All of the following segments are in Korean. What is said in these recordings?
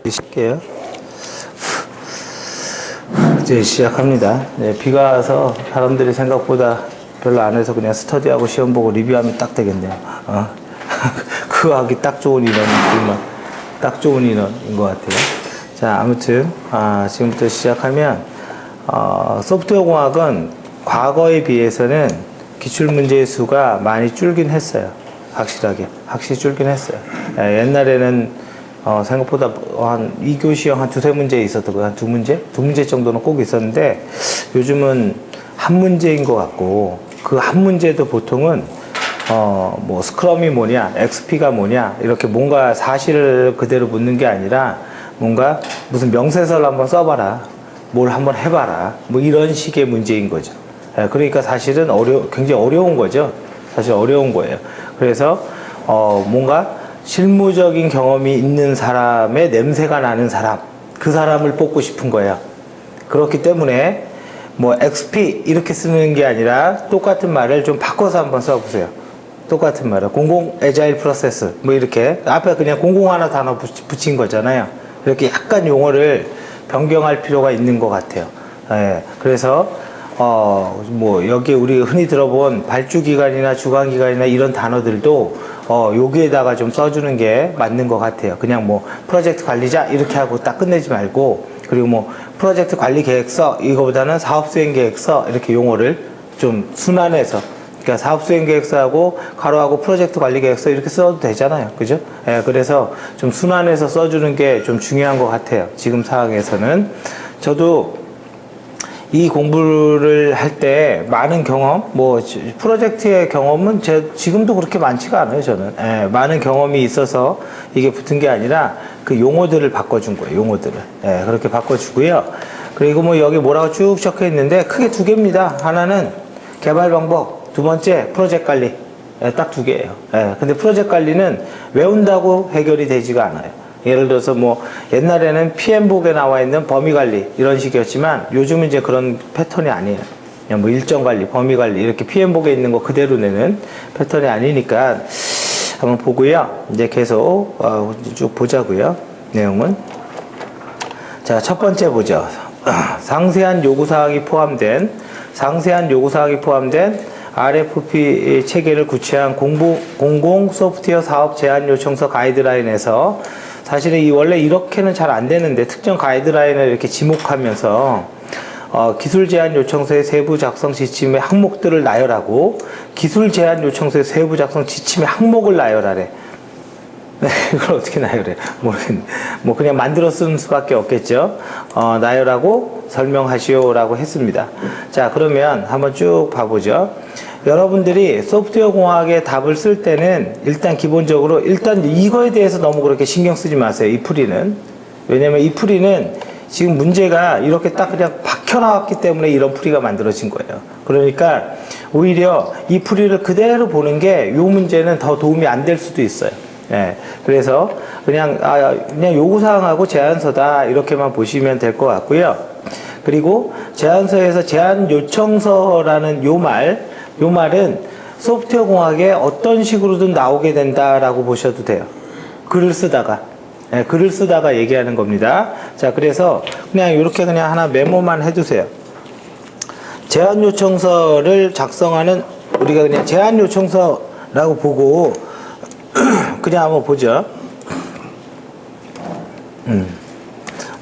시작할게요. 이제 시작합니다. 네, 비가 와서 사람들이 생각보다 별로 안 해서 그냥 스터디하고 시험 보고 리뷰하면 딱 되겠네요. 그거 하기 딱 좋은 딱 좋은 인원인 것 같아요. 자, 아무튼 지금부터 시작하면 소프트웨어 공학은 과거에 비해서는 기출문제의 수가 많이 줄긴 했어요. 확실히 줄긴 했어요. 옛날에는 생각보다 한 2교시형 한 두세 문제 있었던 거예요. 한 두 문제 정도는 꼭 있었는데 요즘은 한 문제인 것 같고, 그 한 문제도 보통은 뭐 스크럼이 뭐냐, XP가 뭐냐, 이렇게 뭔가 사실을 그대로 묻는 게 아니라 뭔가 무슨 명세서를 한번 써봐라, 뭘 한번 해봐라, 뭐 이런 식의 문제인 거죠. 그러니까 사실은 굉장히 어려운 거죠. 사실 어려운 거예요. 그래서 뭔가 실무적인 경험이 있는 사람의 냄새가 나는 사람, 그 사람을 뽑고 싶은 거예요. 그렇기 때문에 뭐 XP 이렇게 쓰는 게 아니라 똑같은 말을 좀 바꿔서 한번 써보세요. 똑같은 말을 공공 에자일 프로세스 뭐 이렇게 앞에 그냥 공공 하나 단어 붙인 거잖아요. 이렇게 약간 용어를 변경할 필요가 있는 것 같아요. 그래서 뭐 여기 우리 흔히 들어본 발주기간이나 주관기간이나 이런 단어들도 여기에다가 좀 써주는 게 맞는 것 같아요. 그냥 뭐 프로젝트 관리자 이렇게 하고 딱 끝내지 말고, 그리고 뭐 프로젝트 관리 계획서 이거보다는 사업 수행 계획서 이렇게 용어를 좀 순환해서, 그러니까 사업 수행 계획서하고 가로하고 프로젝트 관리 계획서 이렇게 써도 되잖아요. 그죠? 그래서 좀 순환해서 써주는 게 좀 중요한 것 같아요. 지금 상황에서는. 저도 이 공부를 할 때 많은 경험, 뭐 프로젝트의 경험은 지금도 그렇게 많지가 않아요. 저는 많은 경험이 있어서 이게 붙은 게 아니라 그 용어들을 바꿔준 거예요. 용어들을 그렇게 바꿔주고요. 그리고 뭐 여기 뭐라고 쭉 적혀 있는데 크게 두 개입니다. 하나는 개발 방법, 두 번째 프로젝트 관리. 딱 두 개예요. 근데 프로젝트 관리는 외운다고 해결이 되지가 않아요. 예를 들어서 뭐 옛날에는 PM복에 나와 있는 범위관리 이런 식이었지만 요즘은 이제 그런 패턴이 아니에요. 그냥 뭐 일정관리, 범위관리 이렇게 PM복에 있는 거 그대로 내는 패턴이 아니니까 한번 보고요. 이제 계속 쭉 보자고요. 내용은. 자, 첫 번째 보죠. 상세한 요구사항이 포함된 RFP 체계를 구체한 공공 소프트웨어 사업 제안 요청서 가이드라인에서, 사실은 원래 이렇게는 잘 안 되는데 특정 가이드라인을 이렇게 지목하면서 기술 제안 요청서의 세부 작성 지침의 항목들을 나열하고 기술 제안 요청서의 세부 작성 지침의 항목을 나열하래. 이걸 어떻게 나열해? 모르겠네. 뭐 그냥 만들어 쓰는 수밖에 없겠죠. 나열하고 설명하시오라고 했습니다. 자, 그러면 한번 쭉 봐보죠. 여러분들이 소프트웨어 공학의 답을 쓸 때는 일단 기본적으로 이거에 대해서 너무 그렇게 신경 쓰지 마세요. 이 풀이는. 왜냐면 이 풀이는 지금 문제가 이렇게 딱 그냥 박혀 나왔기 때문에 이런 풀이가 만들어진 거예요. 그러니까 오히려 이 풀이를 그대로 보는 게 이 문제는 더 도움이 안 될 수도 있어요. 그래서 그냥 요구사항하고 제안서다 이렇게만 보시면 될 것 같고요. 그리고 제안서에서 제안 요청서라는 요 말은 소프트웨어 공학에 어떤 식으로든 나오게 된다라고 보셔도 돼요. 글을 쓰다가 얘기하는 겁니다. 자, 그래서 그냥 이렇게 그냥 하나 메모만 해두세요. 제안 요청서를 작성하는, 우리가 그냥 제안 요청서라고 보고 그냥 한번 보죠.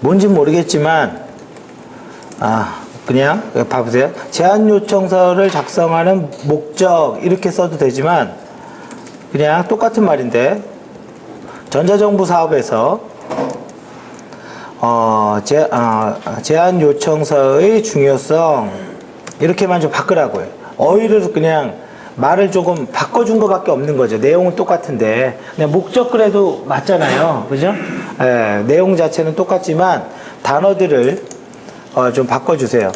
뭔지 모르겠지만 그냥 봐보세요. 제안 요청서를 작성하는 목적 이렇게 써도 되지만 그냥 똑같은 말인데, 전자정부 사업에서 제안 요청서의 중요성 이렇게만 좀 바꾸라고요. 어휘를 그냥 말을 조금 바꿔준 것밖에 없는 거죠. 내용은 똑같은데 그냥 목적글에도 맞잖아요. 그죠? 내용 자체는 똑같지만 단어들을 좀 바꿔주세요.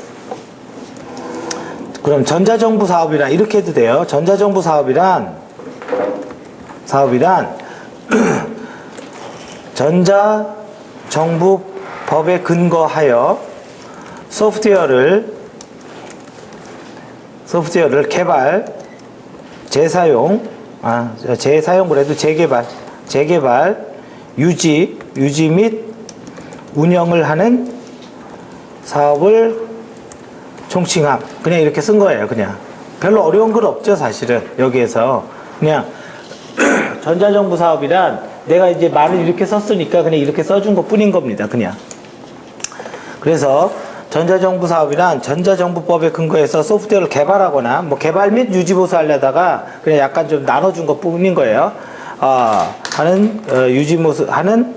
그럼 전자정부 사업이란 이렇게 해도 돼요. 전자정부 사업이란 전자정부 법에 근거하여 소프트웨어를 개발, 재사용, 재사용 그래도 재개발, 유지 및 운영을 하는 사업을 총칭함. 그냥 이렇게 쓴 거예요. 그냥 별로 어려운 글 없죠, 사실은. 여기에서 그냥 전자정부 사업이란 내가 이제 말을 이렇게 썼으니까 그냥 이렇게 써준 것 뿐인 겁니다. 그냥. 그래서 전자정부 사업이란 전자정부법에 근거해서 소프트웨어를 개발하거나 뭐 개발 및 유지보수 하려다가 그냥 약간 좀 나눠준 것 뿐인 거예요. 유지보수 하는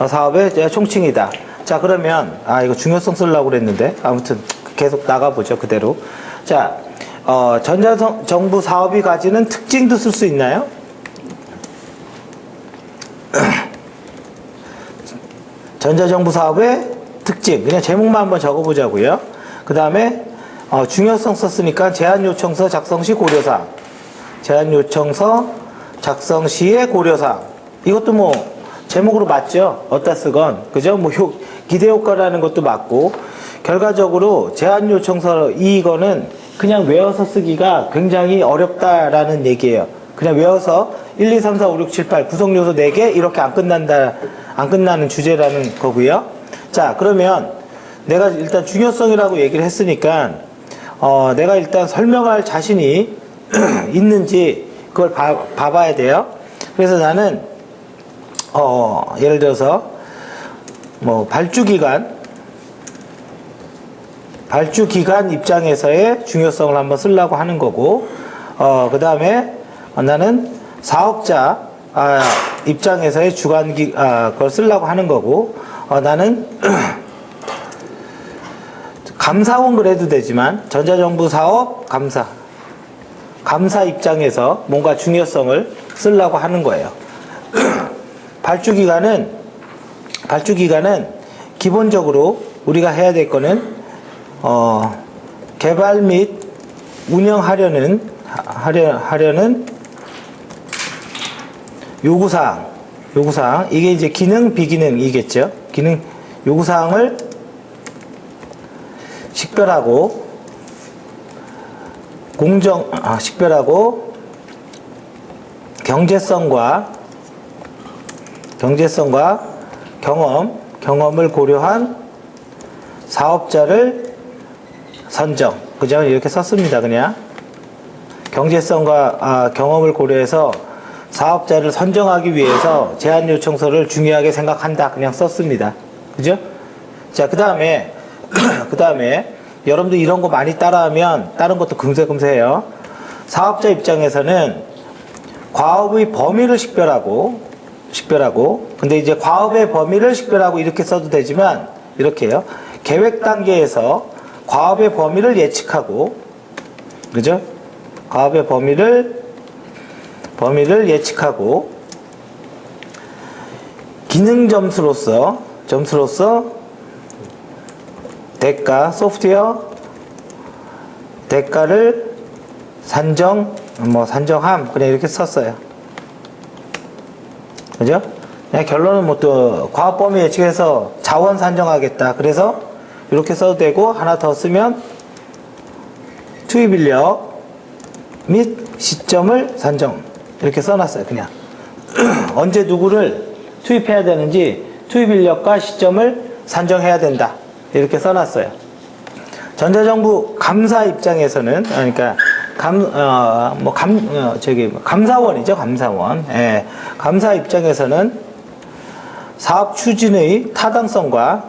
사업의 총칭이다. 자, 그러면 이거 중요성 쓰려고 그랬는데 아무튼 계속 나가보죠. 그대로. 자, 전자정부 사업이 가지는 특징도 쓸 수 있나요? 전자정부 사업의 특징, 그냥 제목만 한번 적어보자고요. 그 다음에 중요성 썼으니까 제안요청서 작성 시 고려사항, 제안요청서 작성 시의 고려사항. 이것도 뭐 제목으로 맞죠? 어디다 쓰건, 그죠? 뭐 기대효과라는 것도 맞고, 결과적으로 제안요청서 이거는 그냥 외워서 쓰기가 굉장히 어렵다라는 얘기예요. 그냥 외워서 1, 2, 3, 4, 5, 6, 7, 8 구성요소 4개 이렇게 안 끝나는 주제라는 거고요. 자, 그러면 내가 일단 중요성이라고 얘기를 했으니까 내가 일단 설명할 자신이 있는지 그걸 봐봐야 돼요. 그래서 나는 예를 들어서 뭐 발주기관 입장에서의 중요성을 한번 쓰려고 하는 거고, 그 다음에 나는 사업자 입장에서의 그걸 쓰려고 하는 거고, 나는 감사원 그래도 되지만 전자정부 사업 감사 입장에서 뭔가 중요성을 쓰려고 하는 거예요. 발주기관은 기본적으로 우리가 해야 될 거는 개발 및 운영하려는 요구사항, 이게 이제 기능, 비기능이겠죠. 기능, 요구사항을 식별하고, 식별하고, 경제성과 경험을 고려한 사업자를 선정. 그죠? 이렇게 썼습니다. 그냥. 경제성과 경험을 고려해서 사업자를 선정하기 위해서 제안 요청서를 중요하게 생각한다. 그냥 썼습니다. 그죠? 자, 그 다음에 여러분들 이런 거 많이 따라하면 다른 것도 금세 해요. 사업자 입장에서는 과업의 범위를 식별하고, 근데 이제 과업의 범위를 식별하고 이렇게 써도 되지만, 이렇게요. 계획 단계에서 과업의 범위를 예측하고, 그죠? 과업의 범위를 예측하고, 기능 점수로서 소프트웨어 대가를 산정함. 그냥 이렇게 썼어요. 그죠? 그냥 결론은 뭐 또 과업 범위 예측해서 자원 산정하겠다. 그래서 이렇게 써도 되고, 하나 더 쓰면 투입 인력 및 시점을 산정. 이렇게 써놨어요. 그냥 언제 누구를 투입해야 되는지 투입 인력과 시점을 산정해야 된다. 이렇게 써놨어요. 전자정부 감사 입장에서는, 그러니까 감사원이죠. 감사원. 예. 감사 입장에서는 사업 추진의 타당성과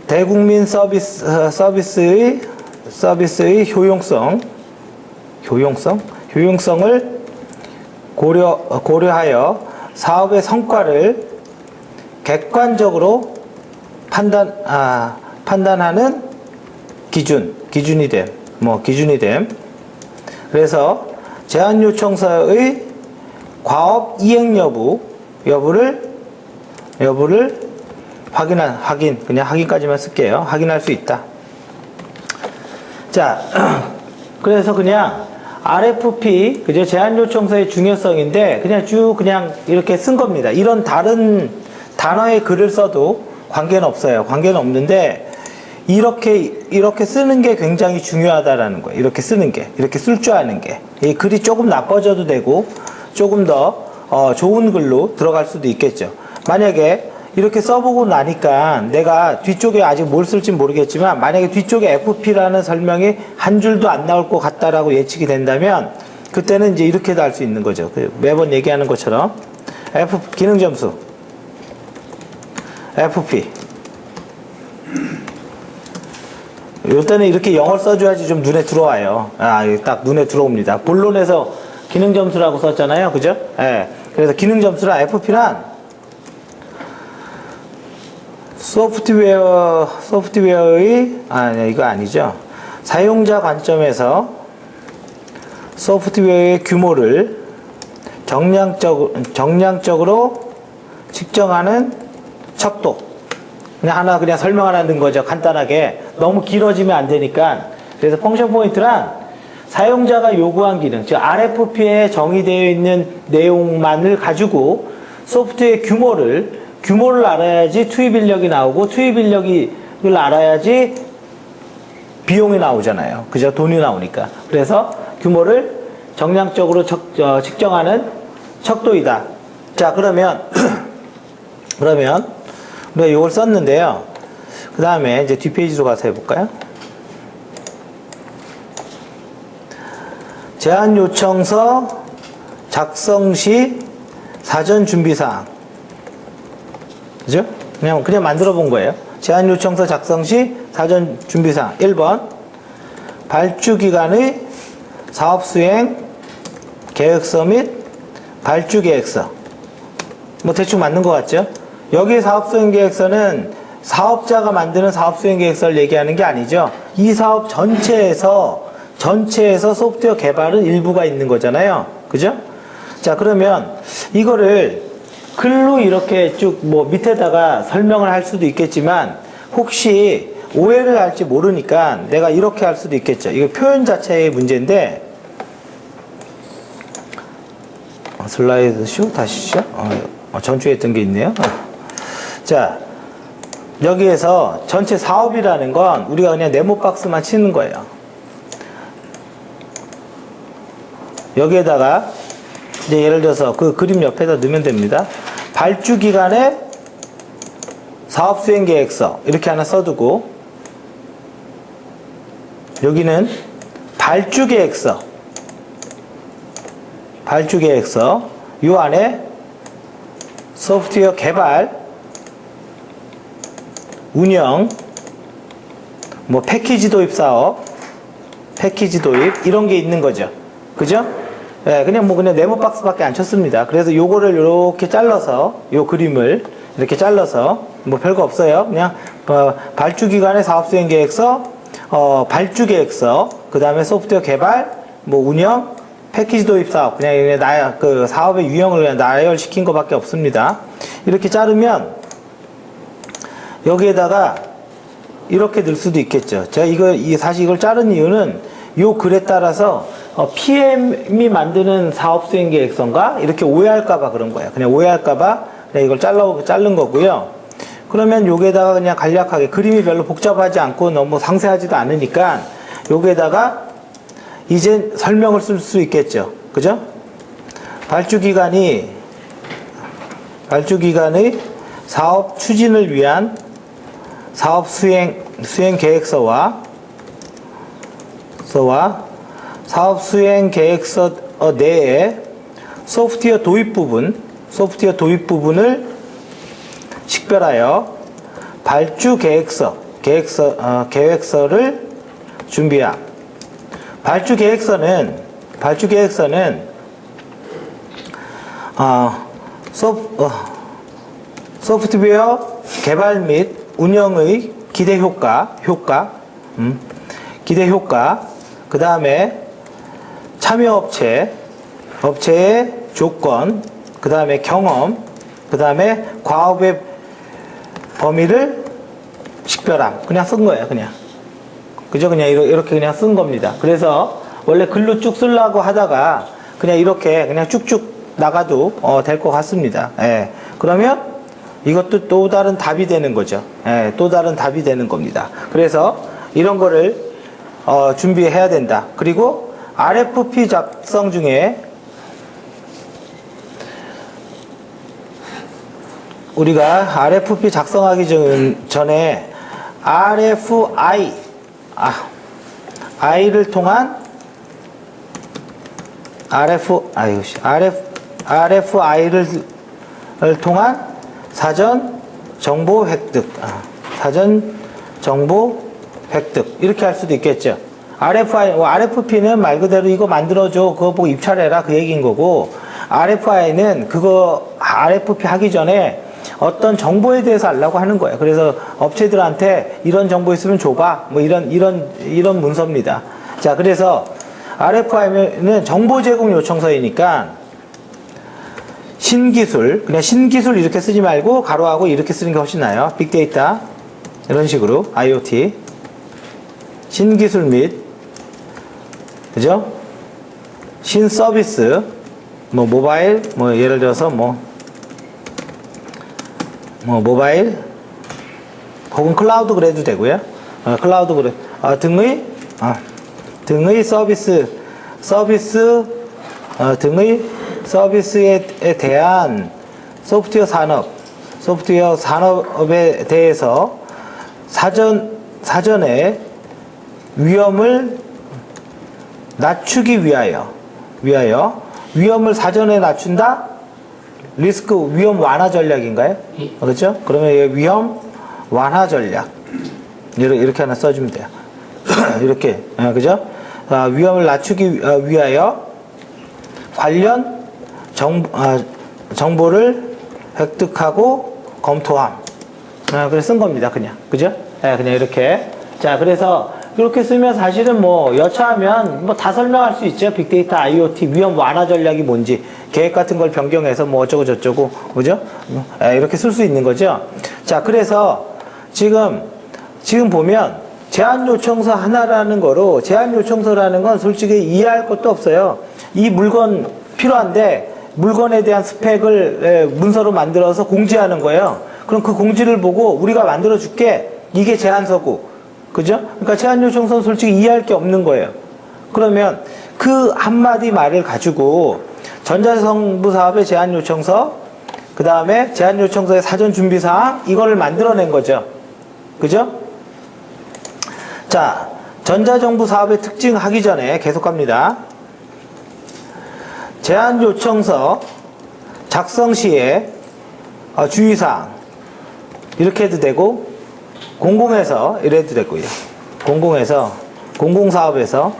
대국민 서비스의 효용성을 고려하여 사업의 성과를 객관적으로 판단하는 기준이 됨. 그래서 제안 요청서의 과업 이행 여부를 그냥 확인까지만 쓸게요. 확인할 수 있다. 자, 그래서 그냥 RFP, 그죠? 제안 요청서의 중요성인데, 그냥 이렇게 쓴 겁니다. 이런 다른 단어의 글을 써도 관계는 없어요. 관계는 없는데, 이렇게 쓰는 게 굉장히 중요하다라는 거예요. 이렇게 쓰는 게. 이렇게 쓸 줄 아는 게. 이 글이 조금 나빠져도 되고, 조금 더, 좋은 글로 들어갈 수도 있겠죠. 만약에 이렇게 써보고 나니까 내가 뒤쪽에 아직 뭘 쓸지 모르겠지만 만약에 뒤쪽에 FP라는 설명이 한 줄도 안 나올 것 같다라고 예측이 된다면 그때는 이제 이렇게도 할 수 있는 거죠. 매번 얘기하는 것처럼 기능 점수 FP 이때는 이렇게 영어를 써줘야지 좀 눈에 들어와요. 딱 눈에 들어옵니다. 본론에서 기능 점수라고 썼잖아요. 그죠? 예. 그래서 기능 점수란 FP란 소프트웨어의, 이거 아니죠. 사용자 관점에서 소프트웨어의 규모를 정량적으로 측정하는 척도. 그냥 설명 하나 넣은 거죠. 간단하게. 너무 길어지면 안 되니까. 그래서 펑션 포인트란 사용자가 요구한 기능, 즉 RFP에 정의되어 있는 내용만을 가지고 소프트웨어의 규모를 알아야지 투입 인력이 나오고 투입 인력을 알아야지 비용이 나오잖아요. 그죠? 돈이 나오니까. 그래서 규모를 정량적으로 측정하는 척도이다. 자, 그러면 우리가 이걸 썼는데요. 그 다음에 이제 뒷페이지로 가서 해볼까요? 제안 요청서 작성 시 사전 준비사항. 그죠? 그냥 만들어 본 거예요. 제안 요청서 작성 시 사전 준비사항. 1번. 발주 기간의 사업 수행 계획서 및 발주 계획서. 뭐 대충 맞는 것 같죠? 여기 사업 수행 계획서는 사업자가 만드는 사업 수행 계획서를 얘기하는 게 아니죠. 이 사업 전체에서 소프트웨어 개발은 일부가 있는 거잖아요. 그죠? 자, 그러면 이거를 글로 이렇게 쭉 밑에다가 설명을 할 수도 있겠지만 혹시 오해를 할지 모르니까 내가 이렇게 할 수도 있겠죠. 이거 표현 자체의 문제인데 슬라이드 쇼 다시 쇼? 전주에 했던 게 있네요. 자, 여기에서 전체 사업이라는 건 우리가 그냥 네모 박스만 치는 거예요. 여기에다가 이제 예를 들어서 그 그림 옆에다 넣으면 됩니다. 발주 기간에 사업 수행 계획서 이렇게 하나 써두고 여기는 발주 계획서 요 안에 소프트웨어 개발 운영 패키지 도입 사업 이런 게 있는 거죠. 그죠? 네, 그냥 네모 박스밖에 안 쳤습니다. 그래서 요거를 이렇게 잘라서 요 그림을 이렇게 잘라서 별거 없어요. 그냥 발주 기간의 사업 수행 계획서, 발주 계획서, 그 다음에 소프트웨어 개발, 운영, 패키지 도입 사업, 그냥 그 사업의 유형을 그냥 나열시킨 것밖에 없습니다. 이렇게 자르면 여기에다가 이렇게 넣을 수도 있겠죠. 제가 사실 이걸 자른 이유는 요 글에 따라서 PM이 만드는 사업 수행 계획서인가? 이렇게 오해할까봐 그런 거예요. 그냥 오해할까봐 그냥 이걸 자른 거고요. 그러면 여기에다가 그냥 간략하게 그림이 별로 복잡하지 않고 너무 상세하지도 않으니까 여기에다가 이제 설명을 쓸 수 있겠죠. 그죠? 발주 기간의 사업 추진을 위한 사업 수행 계획서와 사업 수행 계획서 내에 소프트웨어 도입 부분을 식별하여 발주 계획서를 준비함. 발주 계획서는 소프트웨어 개발 및 운영의 기대 효과, 그 다음에 참여 업체의 조건, 그 다음에 경험, 그 다음에 과업의 범위를 식별함. 그냥 쓴 거예요, 그냥. 그죠? 그냥 이렇게 그냥 쓴 겁니다. 그래서 원래 글로 쭉 쓰려고 하다가 그냥 이렇게 그냥 쭉쭉 나가도 될 것 같습니다. 예. 그러면 이것도 또 다른 답이 되는 거죠. 예. 또 다른 답이 되는 겁니다. 그래서 이런 거를 준비해야 된다. 그리고 RFP 작성 중에 우리가 RFP 작성하기 전에 RFI를 통한 RFI를 통한 사전 정보 획득, 사전 정보 획득 이렇게 할 수도 있겠죠. RFP는 말 그대로 이거 만들어줘, 그거 보고 입찰해라 그 얘기인 거고, RFI는 그거 RFP 하기 전에 어떤 정보에 대해서 알려고 하는 거예요. 그래서 업체들한테 이런 정보 있으면 줘봐, 뭐 이런 문서입니다. 자, 그래서 RFI는 정보 제공 요청서이니까 신기술, 그냥 신기술 이렇게 쓰지 말고 가로하고 이렇게 쓰는 게 훨씬 나아요. 빅데이터 이런 식으로 IoT 신기술 및 그죠? 신서비스 뭐 모바일 뭐 예를 들어서 뭐 모바일 혹은 클라우드 그래도 되고요. 클라우드 그래 등의 서비스에 대한 소프트웨어 산업에 대해서 사전에 위험을 낮추기 위하여 위험을 사전에 낮춘다. 리스크 위험 완화 전략인가요? 그렇죠? 그러면 위험 완화 전략 이렇게 하나 써주면 돼요. 이렇게 그죠? 위험을 낮추기 위하여 관련 정보를 획득하고 검토함. 그래서 쓴 겁니다. 그냥 그죠? 그냥 이렇게. 자, 그래서 이렇게 쓰면 사실은 뭐 여차하면 뭐 다 설명할 수 있죠. 빅데이터, IoT, 위험 완화 전략이 뭔지, 계획 같은 걸 변경해서 뭐 어쩌고 저쩌고, 그죠? 이렇게 쓸 수 있는 거죠. 자, 그래서 지금 보면 제안 요청서 하나라는 거로, 제안 요청서라는 건 솔직히 이해할 것도 없어요. 이 물건 필요한데 물건에 대한 스펙을 문서로 만들어서 공지하는 거예요. 그럼 그 공지를 보고 우리가 만들어 줄게, 이게 제안서고, 그죠? 그러니까 제안 요청서는 솔직히 이해할 게 없는 거예요. 그러면 그 한마디 말을 가지고 전자정부 사업의 제안 요청서, 그 다음에 제안 요청서의 사전 준비 사항, 이거를 만들어낸 거죠. 그죠? 자, 전자정부 사업의 특징 하기 전에 계속 갑니다. 제안 요청서 작성 시에 주의사항 이렇게 해도 되고, 공공에서 이래도 되고요. 공공사업에서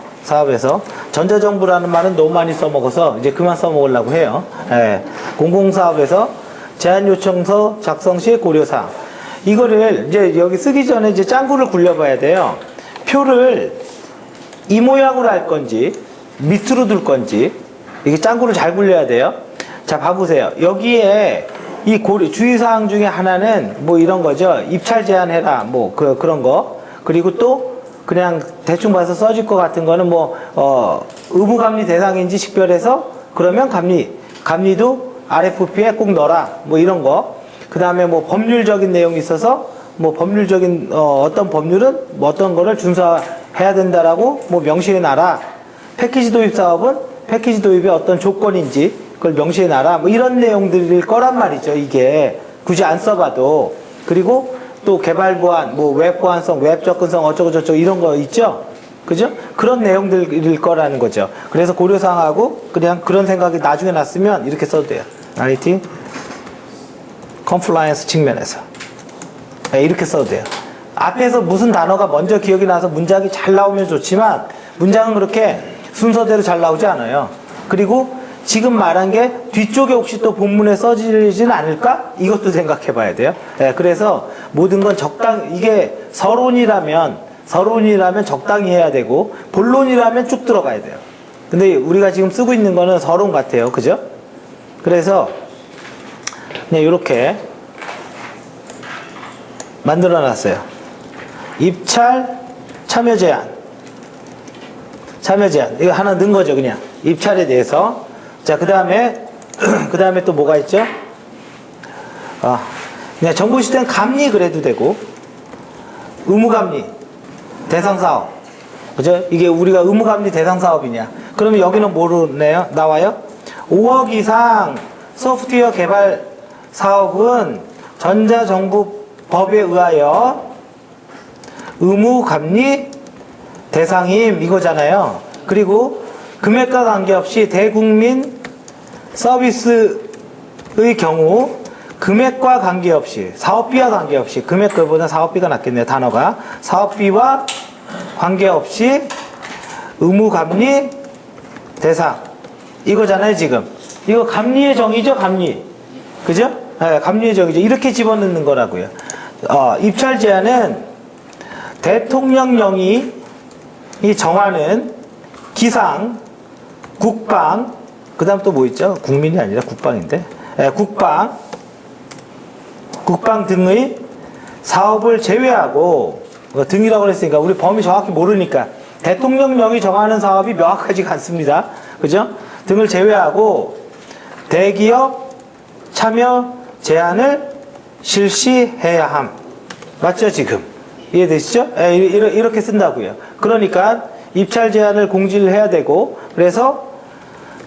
전자정부라는 말은 너무 많이 써먹어서 이제 그만 써먹으려고 해요. 공공사업에서 제안요청서 작성 시 고려사항. 이거를 이제 여기 쓰기 전에 이제 짱구를 굴려봐야 돼요. 표를 이 모양으로 할 건지 밑으로 둘 건지, 이게 짱구를 잘 굴려야 돼요. 자, 봐보세요. 여기에 이 주의사항 중에 하나는 뭐 이런 거죠. 입찰 제한해라, 뭐 그런 거. 그리고 또 그냥 대충 봐서 써질 것 같은 거는 뭐 의무감리 대상인지 식별해서, 그러면 감리도 RFP에 꼭 넣어라, 뭐 이런 거. 그 다음에 뭐 법률적인 내용이 있어서 뭐 법률적인 어떤 법률은 뭐 어떤 거를 준수해야 된다라고 뭐 명시해 놔라. 패키지 도입 사업은 패키지 도입의 어떤 조건인지 그걸 명시해 놔라, 뭐 이런 내용들일 거란 말이죠. 이게 굳이 안 써봐도. 그리고 또 개발 보안, 뭐 웹 보안성, 웹 접근성 어쩌고 저쩌고 이런 거 있죠. 그죠? 그런 내용들일 거라는 거죠. 그래서 고려사항하고 그냥 그런 생각이 나중에 났으면 이렇게 써도 돼요. IT 컴플라이언스 측면에서 이렇게 써도 돼요. 앞에서 무슨 단어가 먼저 기억이 나서 문장이 잘 나오면 좋지만 문장은 그렇게 순서대로 잘 나오지 않아요. 그리고 지금 말한 게 뒤쪽에 혹시 또 본문에 써지진 않을까? 이것도 생각해 봐야 돼요. 그래서 모든 건 이게 서론이라면 적당히 해야 되고, 본론이라면 쭉 들어가야 돼요. 근데 우리가 지금 쓰고 있는 거는 서론 같아요. 그죠? 그래서 그냥 이렇게 만들어 놨어요. 입찰 참여 제한. 이거 하나 넣은 거죠, 그냥. 입찰에 대해서. 자, 그 다음에 또 뭐가 있죠? 그냥 정보시스템 감리 그래도 되고, 의무감리, 대상사업. 그죠? 이게 우리가 의무감리 대상사업이냐. 그러면 여기는 뭐로 나와요? 5억 이상 소프트웨어 개발 사업은 전자정부법에 의하여 의무감리 대상임 이거잖아요. 그리고 금액과 관계없이 대국민 서비스의 경우 금액과 관계없이, 사업비와 관계없이, 금액보다 사업비가 낫겠네요, 단어가. 사업비와 관계없이 의무감리 대상 이거잖아요. 지금 이거 감리의 정의죠. 감리, 그죠? 네, 감리의 정의죠. 이렇게 집어넣는 거라고요. 입찰 제한은 대통령령이 정하는 기상, 국방, 그 다음 또 뭐 있죠? 국민이 아니라 국방인데, 네, 국방 등의 사업을 제외하고, 등이라고 그랬으니까 우리 범위 정확히 모르니까 대통령령이 정하는 사업이 명확하지가 않습니다. 그죠? 등을 제외하고 대기업 참여 제한을 실시해야 함. 맞죠, 지금? 이해되시죠? 예, 이렇게 쓴다고요. 그러니까 입찰 제한을 공지를 해야 되고, 그래서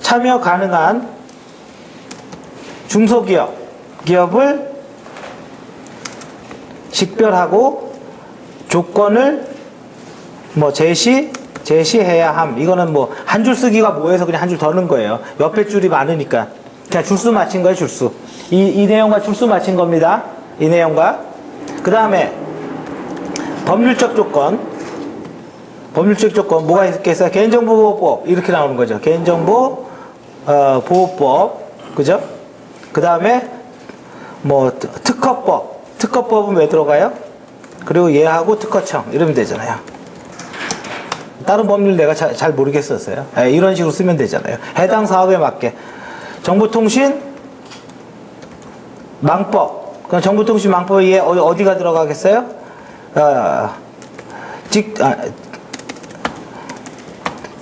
참여 가능한 기업을 식별하고 조건을 뭐 제시해야 함. 이거는 뭐 한 줄 쓰기가 뭐해서 그냥 한 줄 더 넣은 거예요. 옆에 줄이 많으니까 그냥 줄수 맞힌 거예요. 줄수. 이 내용과 줄수 맞힌 겁니다. 이 내용과. 그 다음에 법률적 조건 뭐가 있겠어요? 개인정보보호법 이렇게 나오는 거죠. 개인정보 보호법, 그죠? 그 다음에 뭐 특허법은 왜 들어가요? 그리고 얘하고 특허청 이러면 되잖아요. 다른 법률 내가 잘 모르겠었어요. 이런 식으로 쓰면 되잖아요. 해당 사업에 맞게. 정보통신 망법. 그럼 정보통신 망법에 어디가 들어가겠어요?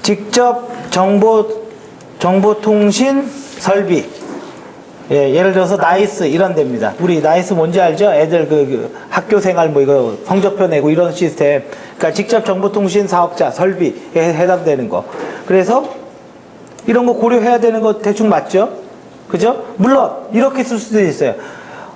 직접 정보통신 설비. 예, 예를 들어서 나이스 이런 데입니다. 우리 나이스 뭔지 알죠? 애들 그 학교 생활 뭐 이거 성적표 내고 이런 시스템. 그러니까 직접 정보통신 사업자 설비에 해당되는 거. 그래서 이런 거 고려해야 되는 거 대충 맞죠? 그죠? 물론 이렇게 쓸 수도 있어요.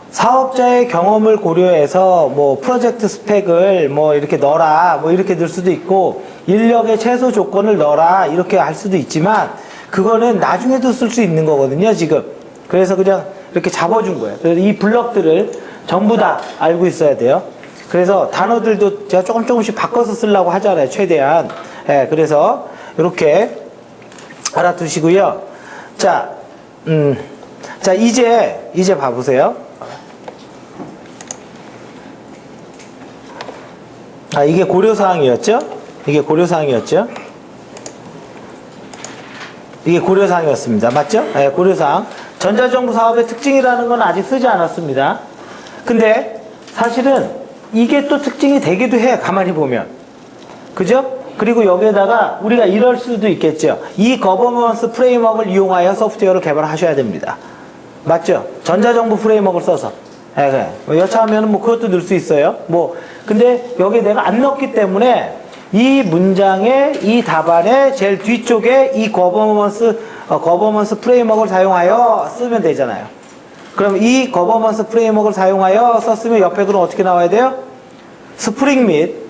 사업자의 경험을 고려해서 뭐 프로젝트 스펙을 뭐 이렇게 넣어라 뭐 이렇게 넣을 수도 있고, 인력의 최소 조건을 넣어라 이렇게 할 수도 있지만, 그거는 나중에도 쓸 수 있는 거거든요, 지금. 그래서 그냥 이렇게 잡아준 거예요. 그래서 이 블럭들을 전부 다 알고 있어야 돼요. 그래서 단어들도 제가 조금씩 바꿔서 쓰려고 하잖아요, 최대한. 예, 그래서 이렇게 알아두시고요. 자, 이제 봐보세요. 이게 고려사항이었죠? 이게 고려사항이었습니다. 맞죠? 네, 고려사항. 전자정부 사업의 특징이라는 건 아직 쓰지 않았습니다. 근데 사실은 이게 또 특징이 되기도 해, 가만히 보면. 그죠? 그리고 여기에다가 우리가 이럴 수도 있겠죠. 이 거버넌스 프레임워크를 이용하여 소프트웨어를 개발하셔야 됩니다. 맞죠? 전자정부 프레임워크를 써서. 네, 여차하면 뭐 그것도 넣을 수 있어요. 뭐 근데 여기에 내가 안 넣었기 때문에 이 문장의 이 답안의 제일 뒤쪽에 이 거버넌스 프레임워크를 사용하여 쓰면 되잖아요. 그럼 이 거버넌스 프레임워크를 사용하여 썼으면 옆에 그럼 어떻게 나와야 돼요? 스프링 및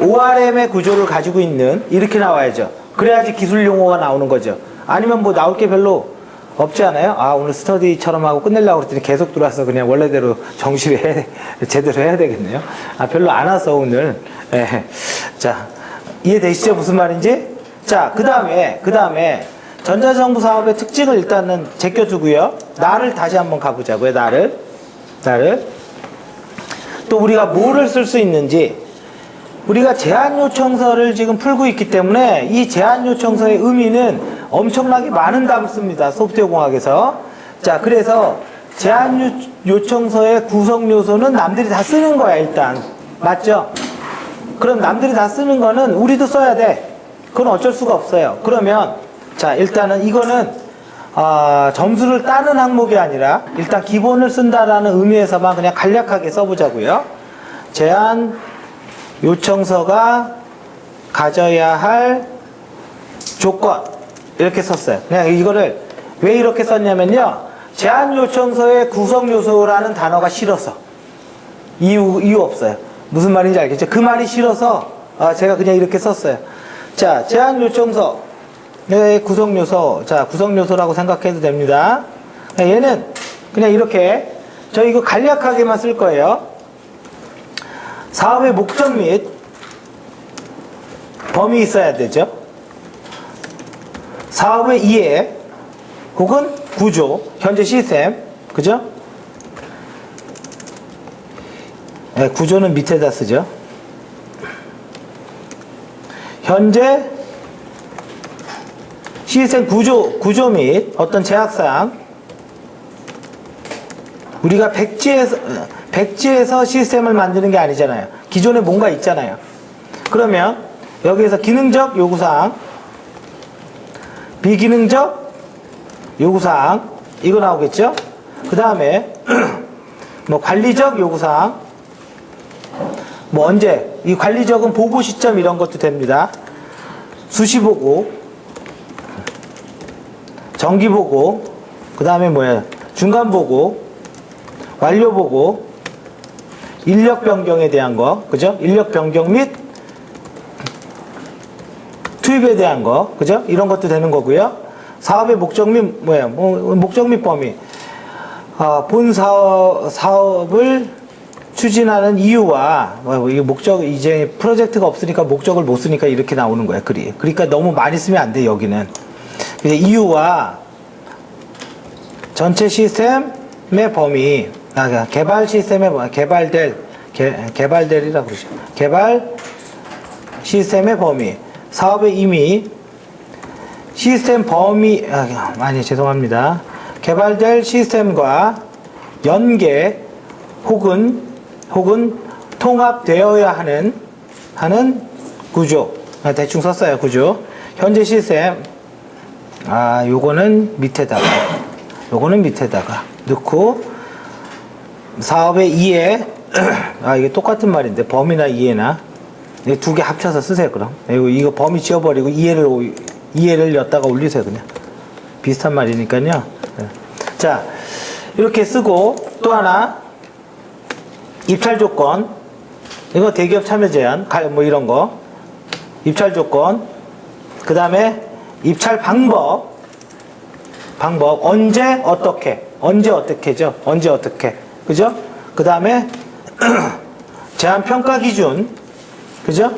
ORM의 구조를 가지고 있는, 이렇게 나와야죠. 그래야지 기술 용어가 나오는 거죠. 아니면 뭐 나올 게 별로 없지 않아요? 오늘 스터디처럼 하고 끝내려고 그랬더니 계속 들어와서 그냥 원래대로 정시를 제대로 해야 되겠네요. 별로 안 와서 오늘. 자, 이해되시죠? 무슨 말인지? 자, 그 다음에 전자정부 사업의 특징을 일단은 제껴두고요. 나를 다시 한번 가보자고요. 나를. 또 우리가 뭐를 쓸 수 있는지. 우리가 제안 요청서를 지금 풀고 있기 때문에 이 제안 요청서의 의미는 엄청나게 많은 답을 씁니다. 소프트웨어 공학에서. 자, 그래서 제안 요청서의 구성 요소는 남들이 다 쓰는 거야, 일단. 맞죠? 그럼 남들이 다 쓰는 거는 우리도 써야 돼. 그건 어쩔 수가 없어요. 그러면 자, 일단은 이거는 점수를 따는 항목이 아니라 일단 기본을 쓴다라는 의미에서만 그냥 간략하게 써보자고요. 제안 요청서가 가져야 할 조건, 이렇게 썼어요. 그냥 이거를 왜 이렇게 썼냐면요, 제안 요청서에 구성 요소라는 단어가 싫어서. 이유 없어요. 무슨 말인지 알겠죠? 그 말이 싫어서 제가 그냥 이렇게 썼어요. 자, 제안 요청서. 네, 구성 요소. 자, 구성 요소라고 생각해도 됩니다. 얘는 그냥 이렇게 저 이거 간략하게만 쓸 거예요. 사업의 목적 및 범위 있어야 되죠. 사업의 이해 혹은 구조, 현재 시스템, 그죠? 네, 구조는 밑에다 쓰죠. 현재 시스템 구조 및 어떤 제약사항, 우리가 백지에서 시스템을 만드는 게 아니잖아요. 기존에 뭔가 있잖아요. 그러면 여기에서 기능적 요구사항, 비기능적 요구사항, 이거 나오겠죠? 그 다음에 뭐 관리적 요구사항, 뭐 언제, 이 관리적은 보고 시점 이런 것도 됩니다. 수시보고, 정기보고, 그 다음에 뭐야, 중간보고, 완료보고, 인력 변경에 대한 거, 그죠? 인력 변경 및 투입에 대한 거, 그죠? 이런 것도 되는 거고요. 사업의 목적 및 뭐야, 목적 및 범위, 본 사업을 추진하는 이유와 이게 목적, 이제 프로젝트가 없으니까 목적을 못 쓰니까 이렇게 나오는 거야, 글이. 그러니까 너무 많이 쓰면 안 돼, 여기는. 이유와 전체 시스템의 범위, 개발 시스템의 개발될이라고 그러죠. 개발 시스템의 범위, 사업의 임의, 시스템 범위, 죄송합니다. 개발될 시스템과 연계 혹은 통합되어야 하는 구조. 대충 썼어요, 구조. 현재 시스템, 요거는 밑에다가 넣고, 사업의 이해, 이게 똑같은 말인데, 범위나 이해나, 두 개 합쳐서 쓰세요, 그럼. 이거 범위 지워버리고 이해를 엿다가 올리세요, 그냥. 비슷한 말이니까요. 자, 이렇게 쓰고, 또 하나, 입찰 조건, 이거 대기업 참여 제한, 뭐 이런 거, 입찰 조건, 그 다음에 입찰 방법, 언제 어떻게죠? 그죠? 그 다음에 제한 평가 기준, 그죠?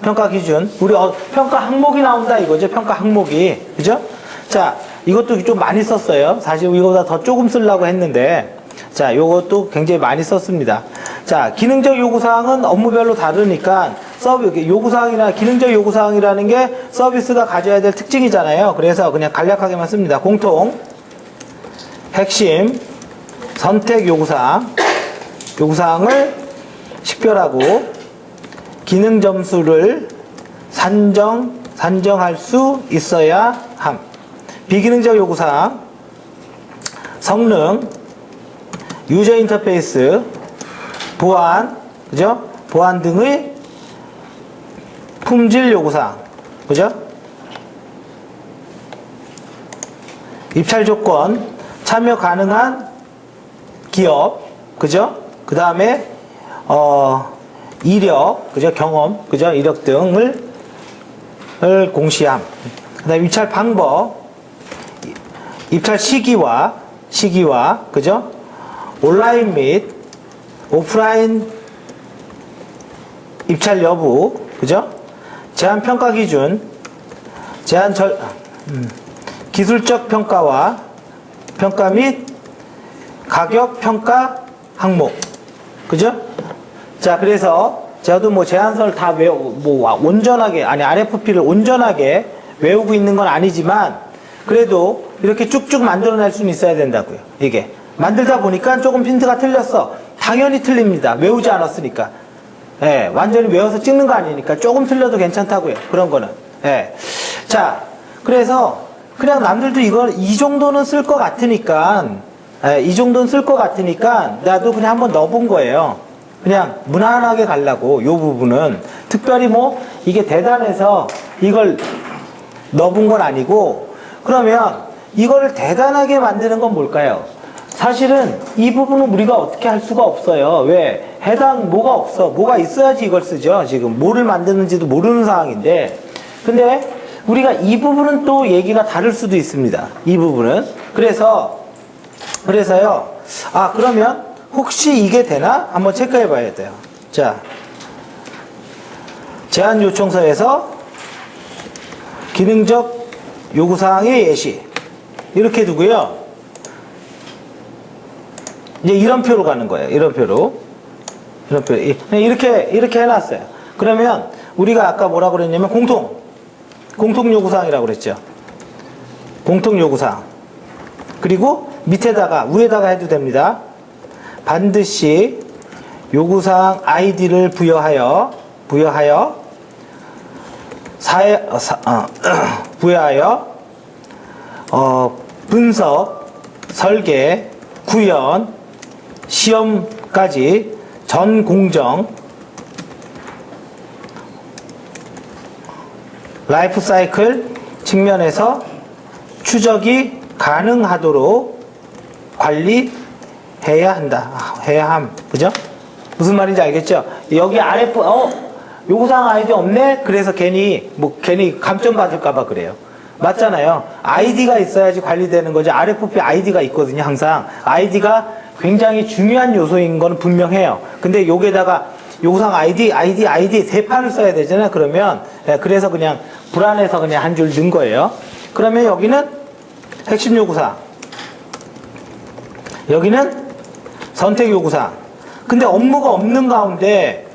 평가 기준, 우리 평가 항목이 나온다 이거죠? 평가 항목이, 그죠? 자, 이것도 좀 많이 썼어요. 사실 이거보다 더 조금 쓰려고 했는데, 자, 요것도 굉장히 많이 썼습니다. 자, 기능적 요구사항은 업무별로 다르니까 요구사항이나 기능적 요구사항이라는 게 서비스가 가져야 될 특징이잖아요. 그래서 그냥 간략하게만 씁니다. 공통, 핵심, 선택 요구사항을 식별하고 기능 점수를 산정할 수 있어야 함. 비기능적 요구사항, 성능, 유저 인터페이스, 보안, 그죠? 보안 등의 품질 요구사항, 그죠? 입찰 조건, 참여 가능한 기업, 그죠? 그 다음에, 이력, 그죠? 경험, 그죠? 이력 등을 공시함. 그 다음에 입찰 방법, 입찰 시기와, 그죠? 온라인 및 오프라인 입찰 여부, 그죠? 제한 평가 기준, 기술적 평가 및 가격 평가 항목, 그죠? 자, 그래서 저도 뭐 제안서를 다 온전하게, RFP를 온전하게 외우고 있는 건 아니지만, 그래도 이렇게 쭉쭉 만들어낼 수는 있어야 된다고요. 이게 만들다 보니까 조금 핀트가 틀렸어. 당연히 틀립니다. 외우지 않았으니까. 예, 완전히 외워서 찍는 거 아니니까 조금 틀려도 괜찮다고요. 그런 거는. 예. 자, 그래서 그냥 남들도 이 정도는 쓸 것 같으니까, 이 정도는 쓸 것 같으니까 나도 그냥 한번 넣어본 거예요. 그냥 무난하게 가려고. 요 부분은 특별히 뭐 이게 대단해서 이걸 넣어본 건 아니고, 그러면 이거를 대단하게 만드는 건 뭘까요? 사실은 이 부분은 우리가 어떻게 할 수가 없어요. 왜? 해당 뭐가 없어. 뭐가 있어야지 이걸 쓰죠. 지금 뭐를 만드는지도 모르는 상황인데. 근데 우리가 이 부분은 또 얘기가 다를 수도 있습니다. 이 부분은. 그래서요. 아, 그러면 혹시 이게 되나? 한번 체크해 봐야 돼요. 자. 제안 요청서에서 기능적 요구사항의 예시. 이렇게 두고요. 이제 이런 표로 가는 거예요. 이런 표로. 이렇게 해놨어요. 그러면 우리가 아까 뭐라고 그랬냐면 공통 요구사항이라고 그랬죠. 공통 요구사항. 그리고 밑에다가, 위에다가 해도 됩니다. 반드시 요구사항 아이디를 부여하여 분석, 설계, 구현, 시험까지 전 공정 라이프 사이클 측면에서 추적이 가능하도록 관리해야 한다. 해야 함. 그죠? 무슨 말인지 알겠죠? 여기 RF, 요구사항 아이디 없네? 그래서 괜히 감점 받을까봐 그래요. 맞잖아요. 아이디가 있어야지 관리되는 거죠. RFP 아이디가 있거든요, 항상. 아이디가 굉장히 중요한 요소인 건 분명해요. 근데 여기에다가 요구사항 아이디 세 판을 써야 되잖아요. 그러면, 그래서 그냥 불안해서 그냥 한 줄 넣은 거예요. 그러면 여기는 핵심 요구사항. 여기는 선택 요구사항. 근데 업무가 없는 가운데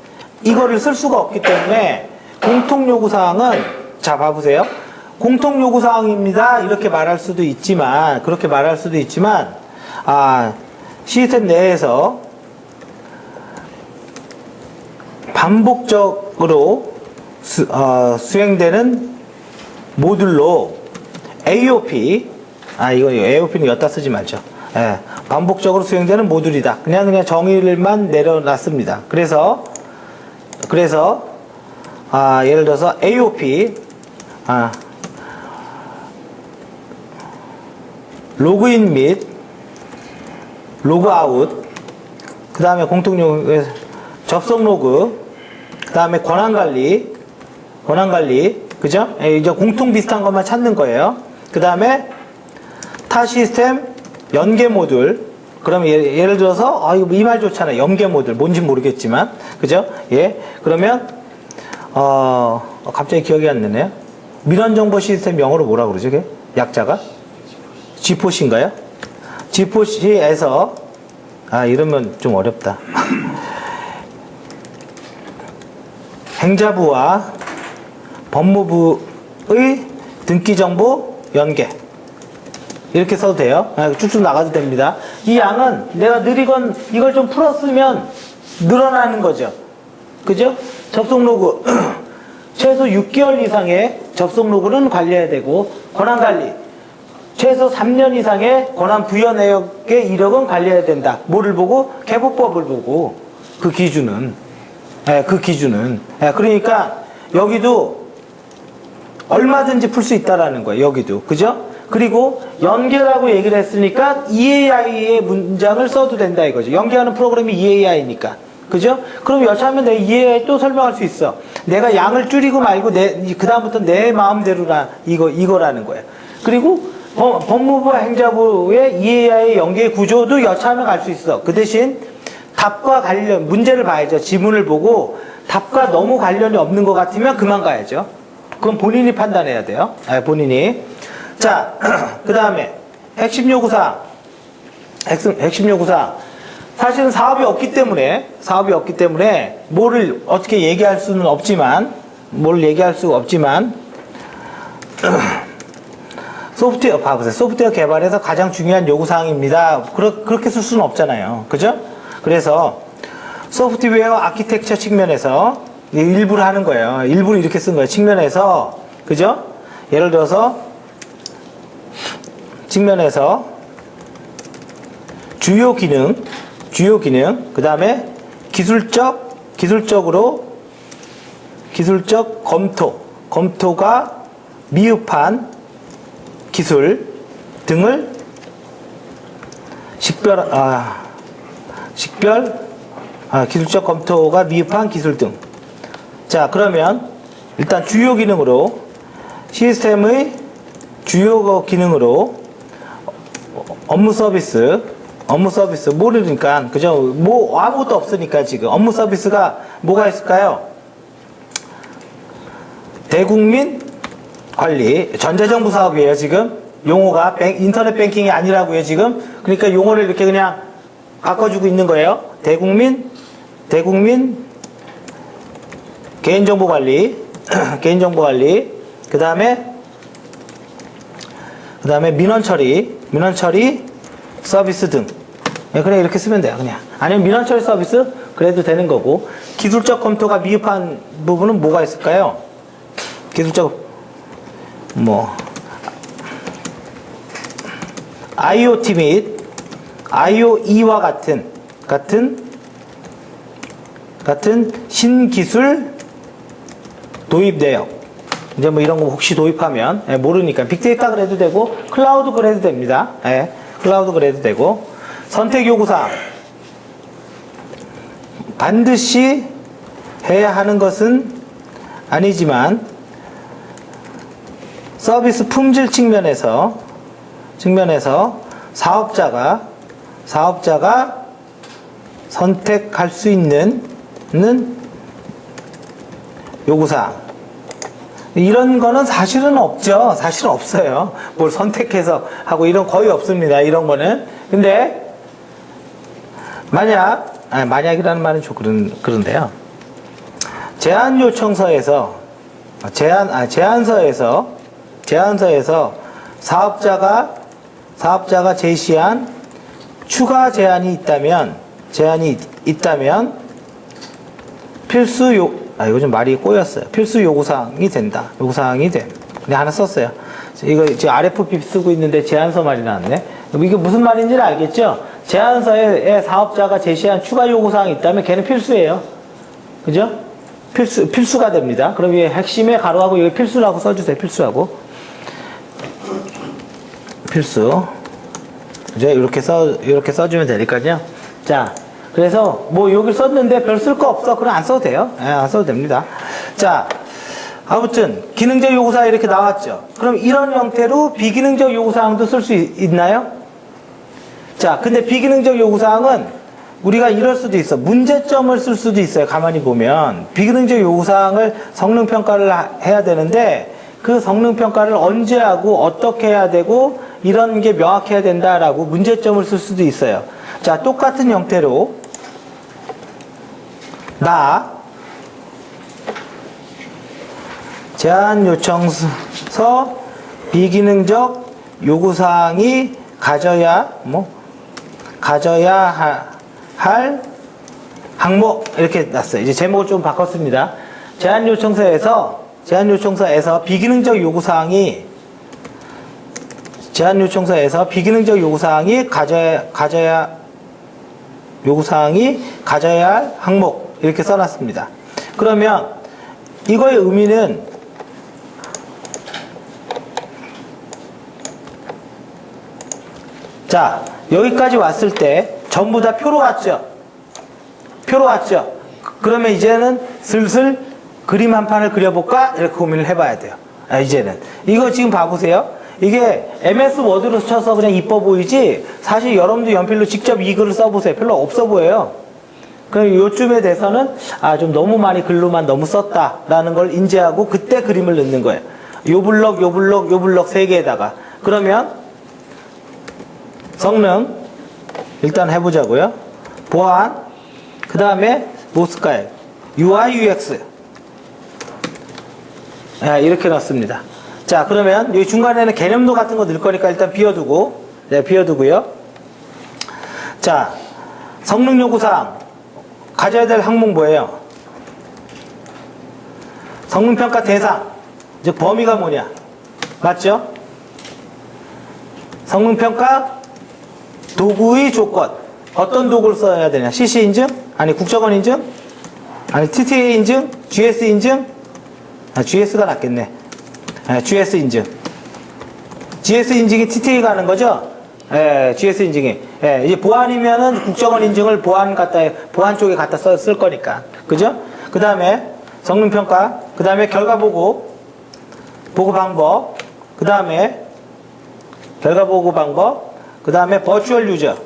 이거를 쓸 수가 없기 때문에 공통 요구사항은, 자, 봐보세요. 공통 요구사항입니다. 이렇게 말할 수도 있지만, 그렇게 말할 수도 있지만, 시스템 내에서 반복적으로 수행되는 모듈로 AOP, 이거 AOP는 여기다 쓰지 말죠. 예, 반복적으로 수행되는 모듈이다. 그냥 정의를만 내려놨습니다. 그래서 예를 들어서 AOP, 로그인 및 로그아웃, 그 다음에 공통용 접속 로그, 그 다음에 권한관리, 그죠? 이제 공통 비슷한 것만 찾는 거예요. 그 다음에 타 시스템 연계 모듈. 그러면 예를 들어서, 이 말 좋잖아요. 연계 모듈. 뭔지 모르겠지만. 그죠? 예. 그러면, 갑자기 기억이 안 나네요. 민원정보 시스템 영어로 뭐라고 그러죠? 그게? 약자가? G포시인가요? G포시에서, 이러면 좀 어렵다. 행자부와 법무부의 등기정보 연계. 이렇게 써도 돼요. 쭉쭉 나가도 됩니다. 이 양은 내가 느리건 이걸 좀 풀었으면 늘어나는 거죠. 그죠? 접속 로그. 최소 6개월 이상의 접속 로그는 관리해야 되고, 권한관리. 최소 3년 이상의 권한 부여 내역의 이력은 관리해야 된다. 뭐를 보고? 개보법을 보고. 그 기준은. 그러니까 여기도 얼마든지 풀 수 있다라는 거예요. 여기도. 그죠? 그리고 연계라고 얘기를 했으니까 EAI의 문장을 써도 된다 이거죠. 연계하는 프로그램이 EAI니까. 그죠? 그럼 여차하면 내가 EAI 또 설명할 수 있어. 내가 양을 줄이고 말고 그다음부터 내 마음대로라 이거라는 거예요. 그리고 법무부와 행자부의 EAI 연계 구조도 여차하면 갈 수 있어. 그 대신 답과 관련 문제를 봐야죠. 지문을 보고 답과 너무 관련이 없는 것 같으면 그만 가야죠. 그건 본인이 판단해야 돼요. 본인이. 자, 그 다음에 핵심 요구사항. 사실은 사업이 없기 때문에 뭐를 어떻게 얘기할 수는 없지만 소프트웨어 봐보세요. 소프트웨어 개발에서 가장 중요한 요구사항입니다. 그렇게 쓸 수는 없잖아요. 그죠? 그래서 소프트웨어 아키텍처 측면에서 일부러 하는 거예요. 일부러 이렇게 쓴 거예요. 측면에서. 그죠? 예를 들어서 측면에서 주요 기능, 그 다음에 기술적 검토가 미흡한 기술, 등을 기술적 검토가 미흡한 기술 등. 자, 그러면 일단 주요 기능으로 시스템의 주요 기능으로 업무 서비스 모르니까 그죠? 뭐 아무것도 없으니까 지금 업무 서비스가 뭐가 있을까요? 대국민 관리 전자정부 사업이에요 지금. 용어가 인터넷 뱅킹이 아니라고요 지금. 그러니까 용어를 이렇게 그냥 바꿔주고 있는 거예요. 대국민 개인정보 관리 그 다음에 민원 처리 서비스 등. 그냥 이렇게 쓰면 돼요 그냥. 아니면 민원 처리 서비스 그래도 되는 거고. 기술적 검토가 미흡한 부분은 뭐가 있을까요? 기술적 IoT 및 IoE와 같은 신기술 도입 내역. 이제 뭐 이런 거 혹시 도입하면 모르니까 빅데이터 그래도 되고 클라우드 그래도 됩니다. 클라우드 그래도 되고. 선택 요구사항. 반드시 해야 하는 것은 아니지만 서비스 품질 측면에서 사업자가 선택할 수 있는 요구사항. 이런 거는 사실은 없죠. 사실은 없어요. 뭘 선택해서 하고 이런 거의 없습니다. 이런 거는. 근데 만약이라는 말은 좀 그런데요. 제안서에서 사업자가 제시한 추가 제안이 있다면 이거 좀 말이 꼬였어요. 필수 요구사항이 된다. 요구사항이 돼. 그냥 하나 썼어요. 이거 지금 RFP 쓰고 있는데 제안서 말이 나왔네. 이게 무슨 말인지는 알겠죠? 제안서에 사업자가 제시한 추가 요구사항이 있다면 걔는 필수예요. 그죠? 필수가 됩니다. 그럼 위에 핵심에 가로하고 여기 필수라고 써주세요. 필수. 그죠? 이렇게 써주면 되니까요. 자, 그래서 뭐 여기 썼는데 별 쓸 거 없어. 그럼 안 써도 돼요. 안 써도 됩니다. 자, 아무튼 기능적 요구사항 이렇게 나왔죠. 그럼 이런 형태로 비기능적 요구사항도 쓸 수 있나요? 자, 근데 비기능적 요구사항은 우리가 이럴 수도 있어. 문제점을 쓸 수도 있어요. 가만히 보면 비기능적 요구사항을 성능평가를 해야 되는데 그 성능평가를 언제 하고 어떻게 해야 되고 이런 게 명확해야 된다라고 문제점을 쓸 수도 있어요. 자, 똑같은 형태로 제안 요청서 비기능적 요구사항이 가져야 할 항목 이렇게 놨어요. 이제 제목을 좀 바꿨습니다. 제안 요청서에서 비기능적 요구사항이 가져야 할 항목 이렇게 써놨습니다. 그러면 이거의 의미는 자, 여기까지 왔을 때 전부 다 표로 왔죠? 그러면 이제는 슬슬 그림 한 판을 그려볼까? 이렇게 고민을 해봐야 돼요. 이제는. 이거 지금 봐보세요. 이게 MS 워드로 쳐서 그냥 이뻐 보이지 사실 여러분도 연필로 직접 이 글을 써보세요. 별로 없어 보여요. 그럼 요쯤에 돼서는 좀 너무 많이 글로만 너무 썼다라는 걸 인지하고 그때 그림을 넣는 거예요. 요 블럭 3개에다가. 그러면 성능 일단 해보자고요. 보안 그 다음에 뭐 쓸까요? UI, UX 이렇게 넣습니다. 자, 그러면 여기 중간에는 개념도 같은 거 넣을 거니까 일단 비워두고요. 자, 성능 요구사항 가져야 될 항목 뭐예요? 성능평가 대상 즉 범위가 뭐냐? 맞죠? 성능평가 도구의 조건 어떤 도구를 써야 되냐? CC 인증? 아니 국정원 인증? 아니 TTA 인증? GS 인증? GS가 낫겠네. GS 인증. GS 인증이 TTA 가는 거죠? 예, GS 인증이. 예, 이제 보안이면은 국정원 인증을 보안 쪽에 갖다 쓸 거니까. 그죠? 그 다음에 성능평가, 그 다음에 결과 보고 방법, 그 다음에 결과 보고 방법, 그 다음에 버추얼 유저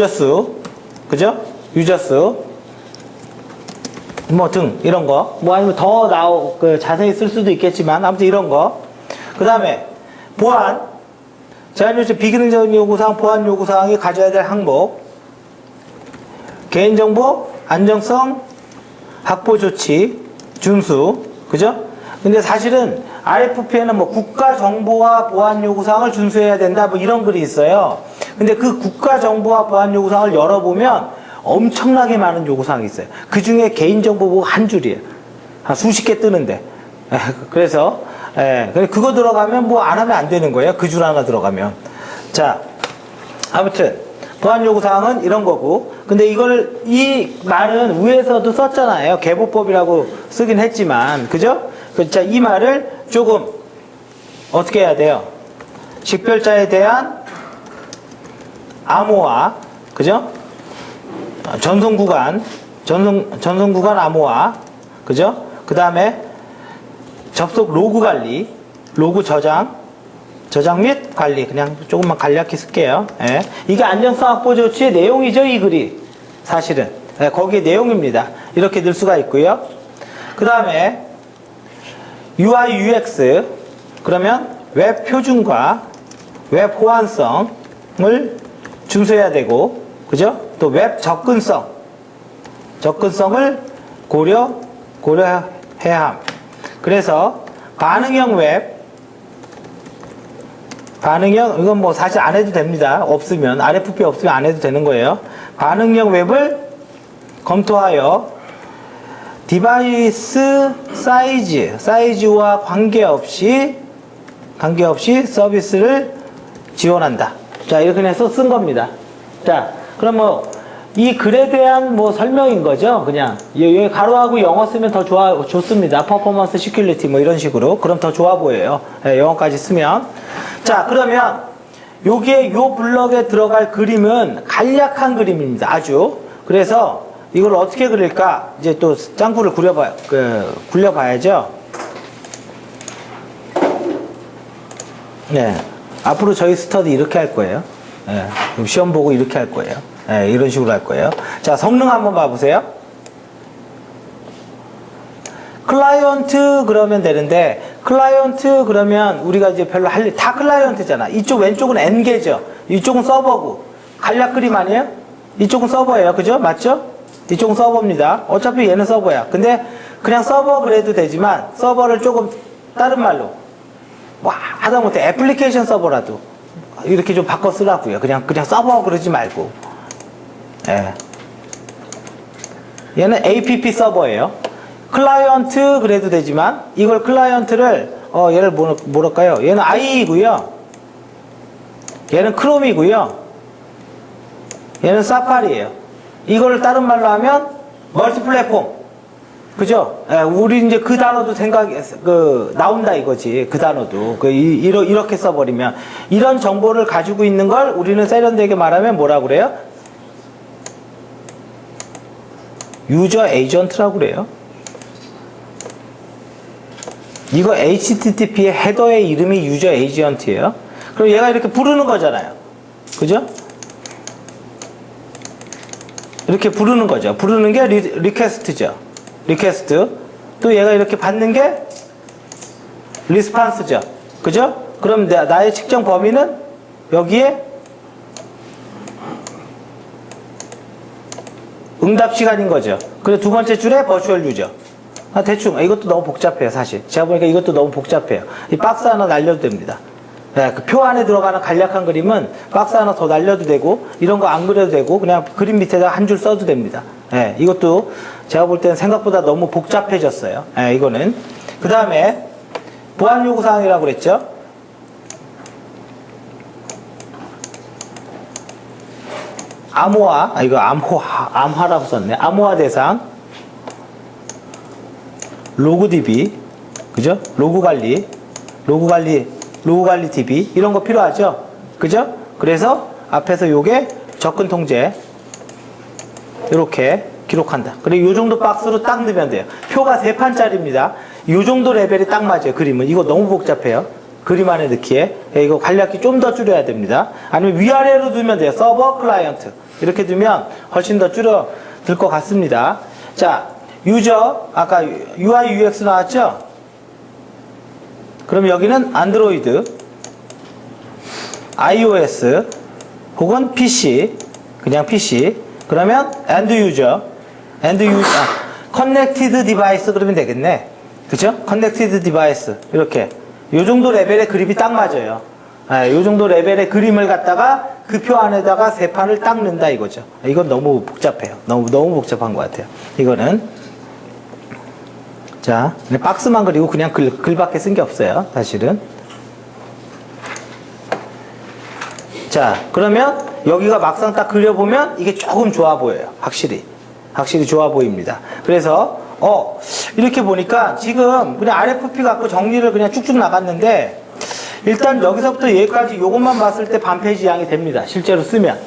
수, 그죠? 유저 수, 뭐 등, 이런 거. 뭐 아니면 더 자세히 쓸 수도 있겠지만, 아무튼 이런 거. 그 다음에 보안, 제한요청 비기능적인 요구사항, 보안 요구사항이 가져야 될 항목, 개인정보, 안정성, 확보 조치, 준수, 그죠? 근데 사실은 RFP에는 뭐 국가정보와 보안 요구사항을 준수해야 된다, 뭐 이런 글이 있어요. 근데 그 국가정보와 보안 요구사항을 열어보면 엄청나게 많은 요구사항이 있어요. 그 중에 개인정보 한 줄이에요. 한 수십 개 뜨는데. 그래서, 그거 들어가면 뭐 안 하면 안 되는 거예요. 그 줄 하나 들어가면. 자, 아무튼, 보안 요구사항은 이런 거고. 근데 이 말은 위에서도 썼잖아요. 개보법이라고 쓰긴 했지만. 그죠? 자, 이 말을 조금, 어떻게 해야 돼요? 식별자에 대한 암호화. 그죠? 전송 구간 암호화. 그죠? 그 다음에 접속 로그 관리, 로그 저장 및 관리. 그냥 조금만 간략히 쓸게요. 예. 이게 안정성 확보 조치의 내용이죠, 이 글이. 사실은. 예, 거기에 내용입니다. 이렇게 넣을 수가 있고요. 그 다음에 UI, UX. 그러면 웹 표준과 웹 호환성을 준수해야 되고, 그죠? 또 웹 접근성을 고려해야 함. 그래서 반응형, 이건 뭐 사실 안 해도 됩니다. 없으면, RFP 없으면 안 해도 되는 거예요. 반응형 웹을 검토하여 디바이스 사이즈와 관계없이 서비스를 지원한다. 자, 이렇게 해서 쓴 겁니다. 자, 그럼 이 글에 대한 설명인 거죠. 그냥 여기 가로하고 영어 쓰면 더 좋습니다. 퍼포먼스 시큐리티 이런 식으로. 그럼 더 좋아 보여요. 네, 영어까지 쓰면. 자, 그러면 여기에 요 블럭에 들어갈 그림은 간략한 그림입니다. 아주. 그래서 이걸 어떻게 그릴까? 이제 또 짱구를 굴려봐야죠. 네. 앞으로 저희 스터디 이렇게 할 거예요. 네. 시험 보고 이렇게 할 거예요. 네, 이런 식으로 할 거예요. 자, 성능 한번 봐보세요. 클라이언트 그러면 되는데, 클라이언트 그러면 우리가 이제 별로 다 클라이언트잖아. 이쪽 왼쪽은 엔게죠. 이쪽은 서버고. 간략 그림 아니에요? 이쪽은 서버예요. 그죠? 맞죠? 이쪽은 서버입니다. 어차피 얘는 서버야. 근데 그냥 서버 그래도 되지만, 서버를 조금 다른 말로, 하다못해 애플리케이션 서버라도 이렇게 좀 바꿔 쓰라고요. 그냥 서버 그러지 말고. 예. 얘는 app 서버예요. 클라이언트 그래도 되지만 이걸 클라이언트를 얘를 뭐랄까요? 얘는 IE이고요. 얘는 크롬이고요. 얘는 사파리예요. 이거를 다른 말로 하면 멀티 플랫폼. 그죠? 예, 우리 이제 그 단어도 나온다 이거지. 그 단어도. 이렇게 써버리면. 이런 정보를 가지고 있는 걸 우리는 세련되게 말하면 뭐라고 그래요? 유저 에이전트라고 그래요. 이거 HTTP의 헤더의 이름이 유저 에이전트예요. 그럼 얘가 이렇게 부르는 거잖아요. 그죠? 이렇게 부르는 거죠. 부르는 게 리퀘스트죠. 리퀘스트. 또 얘가 이렇게 받는 게 리스판스죠. 그죠? 그럼 나의 측정 범위는 여기에 응답 시간인 거죠. 그리고 두 번째 줄에 버추얼 유저. 대충. 이것도 너무 복잡해요, 사실. 제가 보니까 이것도 너무 복잡해요. 이 박스 하나 날려도 됩니다. 네, 그 표 안에 들어가는 간략한 그림은 박스 하나 더 날려도 되고, 이런 거 안 그려도 되고, 그냥 그림 밑에다 한 줄 써도 됩니다. 네, 이것도 제가 볼 때는 생각보다 너무 복잡해졌어요. 네, 이거는. 그 다음에, 보안 요구사항이라고 그랬죠? 암호화, 이거 암화라고 썼네. 암호화 대상, 로그DB, 그죠? 로그 관리 DB 이런 거 필요하죠? 그죠? 그래서 앞에서 요게 접근 통제 이렇게 기록한다. 그리고 요 정도 박스로 딱 넣으면 돼요. 표가 3판짜리입니다. 요 정도 레벨이 딱 맞아요. 그림은. 이거 너무 복잡해요. 그림 안에 넣기에. 이거 간략히 좀 더 줄여야 됩니다. 아니면 위아래로 두면 돼요. 서버, 클라이언트. 이렇게 두면 훨씬 더 줄어들 것 같습니다. 자, 유저, 아까 UI, UX 나왔죠? 그럼 여기는 안드로이드, iOS, 혹은 PC, 그냥 PC. 그러면 end user, connected device 그러면 되겠네. 그죠? connected device. 이렇게. 요 정도 레벨의 그림이 딱 맞아요. 요 정도 레벨의 그림을 갖다가 그 표 안에다가 3판을 딱 넣는다 이거죠. 이건 너무 복잡해요. 너무 복잡한 것 같아요. 이거는. 자, 박스만 그리고 그냥 글밖에 쓴 게 없어요. 사실은. 자, 그러면 여기가 막상 딱 그려보면 이게 조금 좋아 보여요. 확실히 좋아 보입니다. 그래서 이렇게 보니까 지금 그냥 RFP 갖고 정리를 그냥 쭉쭉 나갔는데 일단 여기서부터 여기까지 요것만 봤을 때 반페이지 양이 됩니다. 실제로 쓰면.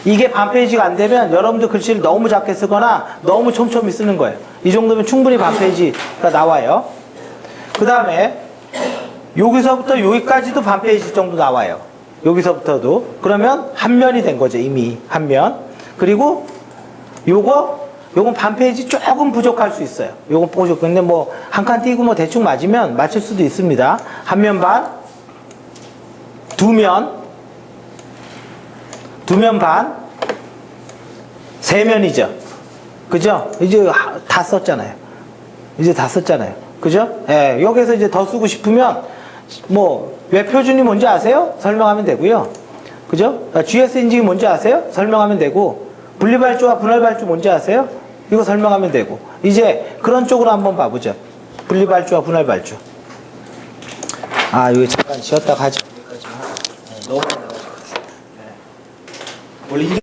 이게 반페이지가 안 되면 여러분들 글씨를 너무 작게 쓰거나 너무 촘촘히 쓰는 거예요. 이 정도면 충분히 반페이지가 나와요. 그 다음에 여기서부터 여기까지도 반페이지 정도 나와요. 여기서부터도. 그러면 한 면이 된 거죠. 이미 한 면. 그리고 요건 반페이지 조금 부족할 수 있어요. 요건 부족. 근데 뭐 한 칸 띄고 뭐 대충 맞으면 맞출 수도 있습니다. 한 면 반, 두 면 반, 3면이죠. 그죠? 이제 다 썼잖아요. 그죠? 예, 여기서 이제 더 쓰고 싶으면 뭐 웹 표준이 뭔지 아세요? 설명하면 되고요. 그죠? GS 인증이 뭔지 아세요? 설명하면 되고, 분리발주와 분할발주 뭔지 아세요? 이거 설명하면 되고. 이제 그런 쪽으로 한번 봐보죠. 분리발주와 분할발주. 이거 잠깐 쉬었다가 하죠. 너무 많이 나와가지고. 원래